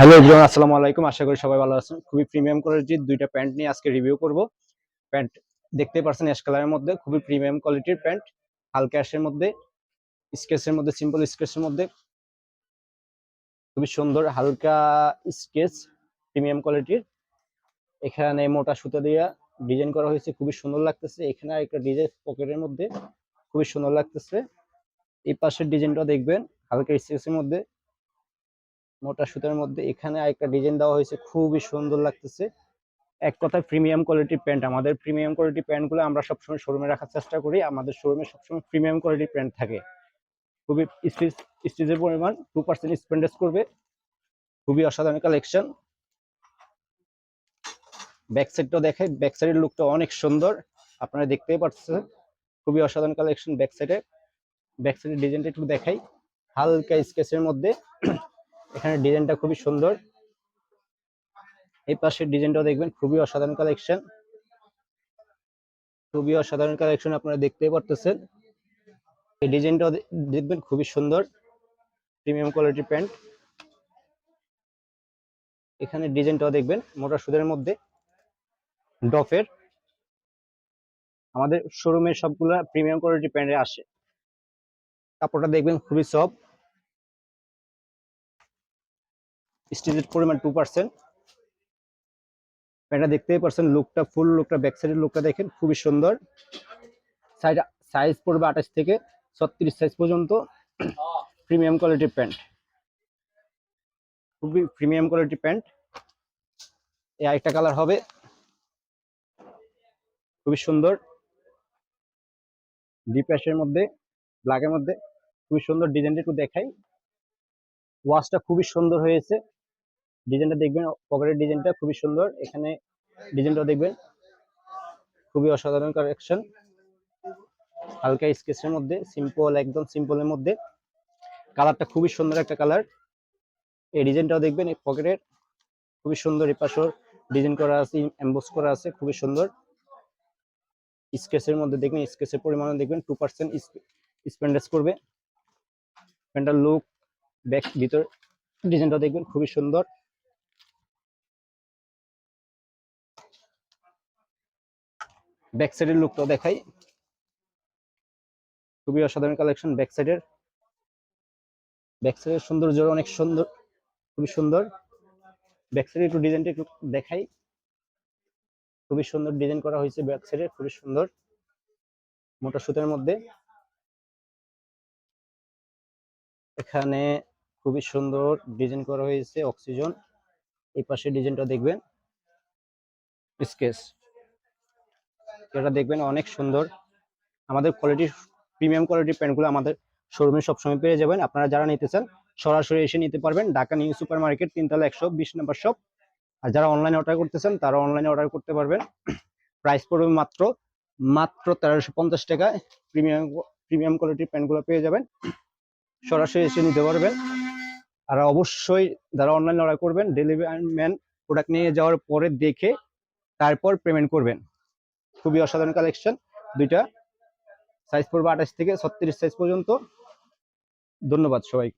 Hello everyone, আসসালামু আলাইকুম। আশা করি সবাই ভালো আছেন। খুবই প্রিমিয়াম কোয়ালিটির দুইটা প্যান্ট নিয়ে আজকে রিভিউ করব। প্যান্ট দেখতেই পাচ্ছেন অ্যাশ কালারের মধ্যে, খুবই প্রিমিয়াম কোয়ালিটির প্যান্ট। হালকা অ্যাশের মধ্যে, স্কেচের মধ্যে, সিম্পল স্কেচের মধ্যে খুবই সুন্দর হালকা স্কেচ, প্রিমিয়াম কোয়ালিটির। এখানে মোটা সুতা দিয়ে ডিজাইন করা হয়েছে, খুবই সুন্দর লাগতেছে। এখানে একটা ডিজাইন পকেটের মধ্যে খুবই সুন্দর লাগতেছে। এই পাশের ডিজাইনটা দেখবেন হালকা স্কেচের মধ্যে, মোটা সুতার মধ্যে। এখানে আরেকটা ডিজাইন দেওয়া হয়েছে, খুবই সুন্দর লাগতেছে। এক কথায় প্রিমিয়াম কোয়ালিটির প্যান্ট। আমাদের প্রিমিয়াম কোয়ালিটির প্যান্টগুলো আমরা সবসময় শোরুমে রাখার চেষ্টা করি। আমাদের শোরুমে সবসময় প্রিমিয়াম কোয়ালিটির প্যান্ট থাকে। খুবই স্টিচের পরিমাণ 2% স্পেন্ডেস করবে। খুবই অসাধারণ কালেকশন। ব্যাক সাইডটা দেখাই, ব্যাক সাইডের লুকটা অনেক সুন্দর, আপনারা দেখতেই পাচ্ছেন। খুবই অসাধারণ কালেকশন। ব্যাক সাইডের ডিজাইনটা একটু দেখাই, হালকা স্কেচের মধ্যে। এখানে ডিজাইনটা খুবই সুন্দর। এই পাশের ডিজাইনটাও দেখবেন, খুবই অসাধারণ কালেকশন, খুবই অসাধারণ কালেকশন, আপনারা দেখতেই পারতেছেন। এই ডিজাইনটাও দেখবেন, খুবই সুন্দর, প্রিমিয়াম কোয়ালিটির প্যান্ট। এখানে ডিজাইনটাও দেখবেন মোটা সুতার মধ্যে, ডফের। আমাদের শোরুমের সবগুলা প্রিমিয়াম কোয়ালিটির প্যান্টে আসে। কাপড়টা দেখবেন খুবই সফট, স্টিচের পরিমাণ 2%। প্যান্টটা দেখতেই পারছেন, লুকটা ফুল লুকটা, ব্যাক সাইডের লুকটা দেখেন, খুবই সুন্দর। সাইজ পড়বে 28 থেকে 36 সাইজ পর্যন্ত। প্রিমিয়াম কোয়ালিটির প্যান্ট, খুবই প্রিমিয়াম কোয়ালিটির প্যান্ট। এই আরেকটা কালার হবে, খুবই সুন্দর, ডিপ অ্যাশের মধ্যে, ব্ল্যাকের মধ্যে, খুবই সুন্দর। ডিজাইনটা একটু দেখাই, ওয়াশটা খুবই সুন্দর হয়েছে। ডিজাইনটা দেখবেন, পকেটের ডিজাইনটা খুবই সুন্দর। এখানে ডিজাইনটা দেখবেন, খুবই অসাধারণ কালেকশন। হালকা স্কেচের মধ্যে, সিম্পল, একদম সিম্পলের মধ্যে। কালারটা খুবই সুন্দর একটা কালার। এই ডিজাইনটাও দেখবেন, এই পকেটের খুবই সুন্দর। এই পাশেও ডিজাইন করা আছে, এমবোস করা আছে, খুবই সুন্দর। স্কেচের মধ্যে দেখবেন, স্কেচের পরিমাণ দেখবেন 2% স্পেন্ডেস করবে। প্যান্টার লুক, ব্যাক ভিতর ডিজাইনটা দেখবেন, খুবই সুন্দর। ব্যাক সাইডের লুকটাও দেখাই, খুবই অসাধারণ কালেকশন। ব্যাক সাইডের সৌন্দর্য অনেক সুন্দর, খুবই সুন্দর। ব্যাক সাইডে একটু ডিজাইনটা একটু দেখাই, খুবই সুন্দর ডিজাইন করা হয়েছে ব্যাক সাইডে, খুবই সুন্দর, মোটা সুতার মধ্যে। এখানে খুবই সুন্দর ডিজাইন করা হয়েছে অক্সিজন। এই পাশে ডিজাইনটা দেখবেন স্কেচ, এটা দেখবেন অনেক সুন্দর। আমাদের প্রিমিয়াম কোয়ালিটির প্যান্টগুলো আমাদের শোরুমে সবসময় পেয়ে যাবেন। আপনারা যারা নিতে চান সরাসরি এসে নিতে পারবেন, ঢাকা নিউ সুপার মার্কেট, 3তলা 120 নম্বর শপ। আর যারা অনলাইনে অর্ডার করতেছেন তারা অনলাইনে অর্ডার করতে পারবেন। প্রাইস পড়বে মাত্র মাত্র 1350 টাকায়। প্রিমিয়াম প্রিমিয়াম কোয়ালিটির প্যান্টগুলো পেয়ে যাবেন, সরাসরি এসে নিতে পারবেন। আর অবশ্যই যারা অনলাইনে অর্ডার করবেন, ডেলিভারি ম্যান প্রোডাক্ট নিয়ে যাওয়ার পরে দেখে তারপর পেমেন্ট করবেন। খুবই অসাধারণ কালেকশন। দুইটা সাইজ পড়বে 28 থেকে 36 সাইজ পর্যন্ত। ধন্যবাদ সবাই।